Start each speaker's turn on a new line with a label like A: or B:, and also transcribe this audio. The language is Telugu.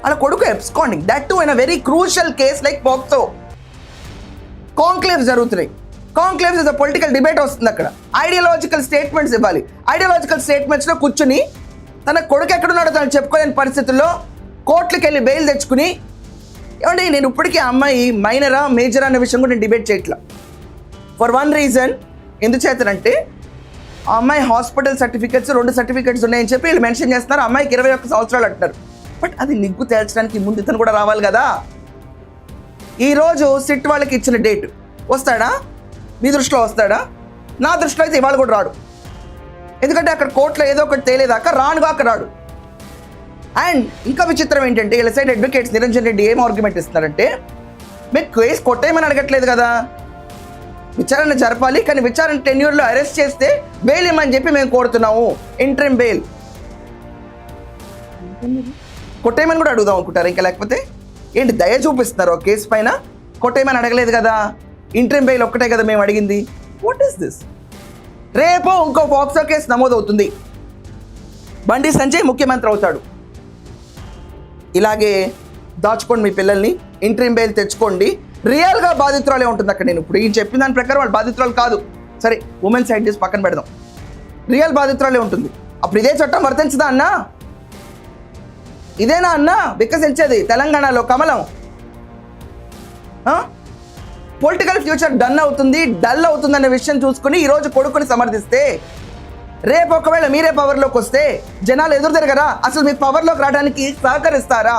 A: అలా కొడుకు absconding, that to in a very crucial case like POCSO. Conclaves జరుగుతున్నాయి. Conclaves is a political debate వస్తుంది అక్కడ. ఐడియాలజికల్ స్టేట్మెంట్స్ ఇవ్వాలి. ఐడియాలజికల్ స్టేట్మెంట్స్లో కూర్చుని తన కొడుకు ఎక్కడున్నాడో తను చెప్పుకోలేని పరిస్థితుల్లో కోర్టులకు వెళ్ళి బెయిల్ తెచ్చుకుని, ఏమండి నేను ఇప్పటికీ ఆ అమ్మాయి మైనరా మేజరా అనే విషయం కూడా నేను డిబేట్ చేయట్లా. ఫర్ వన్ రీజన్, ఎందుచేతనంటే ఆ అమ్మాయి హాస్పిటల్ సర్టిఫికెట్స్ 2 సర్టిఫికెట్స్ ఉన్నాయని చెప్పి వీళ్ళు మెన్షన్ చేస్తున్నారు. అమ్మాయికి 21 సంవత్సరాలు అంటున్నారు. బట్ అది నిగ్గు తేల్చడానికి ముందు ఇతను కూడా రావాలి కదా. ఈరోజు సిట్ వాళ్ళకి ఇచ్చిన డేట్ వస్తాడా? మీ దృష్టిలో వస్తాడా? నా దృష్టిలో అయితే ఇవాళ కూడా రాడు. ఎందుకంటే అక్కడ కోర్టులో ఏదో ఒకటి తేలేదాకా రానుగాక రాడు. అండ్ ఇంకా విచిత్రం ఏంటంటే ఇలా సైడ్ అడ్వకేట్స్ నిరంజన్ రెడ్డి ఏం ఆర్గ్యుమెంట్ ఇస్తున్నారంటే, మీకు కేసు కొట్టేయమని అడగట్లేదు కదా, విచారణ జరపాలి, కానీ విచారణ టెన్యూర్లో అరెస్ట్ చేస్తే బెయిల్ ఇమ్మని చెప్పి మేము కోరుతున్నాము, ఇంట్రీమ్ బెయిల్. కొట్టేయమని కూడా అడుగుదాం అనుకుంటారు ఇంకా? లేకపోతే ఏంటి దయ చూపిస్తున్నారు ఒక కేసు పైన? కొట్టేయమని అడగలేదు కదా, ఇంట్రీమ్ బెయిల్ ఒక్కటే కదా మేము అడిగింది. What is this? రేపు ఇంకో పోక్సో కేసు నమోదవుతుంది. బండి సంజయ్ ముఖ్యమంత్రి అవుతాడు. ఇలాగే దాచుకోండి మీ పిల్లల్ని, ఇంట్రీమ్ బెయిల్ తెచ్చుకోండి. రియల్గా బాధితురాలే ఉంటుంది అక్కడ. నేను ఇప్పుడు ఈ చెప్పిన దాని ప్రకారం వాళ్ళు బాధితురాలు కాదు, సరే ఉమెన్ సైడ్ చేసి పక్కన పెడదాం. రియల్ బాధితురాలే ఉంటుంది. అప్పుడు ఇదే చట్టం వర్తించదా అన్నా? ఇదేనా అన్నా వికసించేది తెలంగాణలో కమలం? పొలిటికల్ ఫ్యూచర్ డల్ అవుతుంది అనే విషయం చూసుకుని ఈరోజు కొడుకుని సమర్థిస్తే, రేపు ఒకవేళ మీరే పవర్లోకి వస్తే జనాలు ఎదురు తిరగరా? అసలు మీ పవర్లోకి రావడానికి సహకరిస్తారా?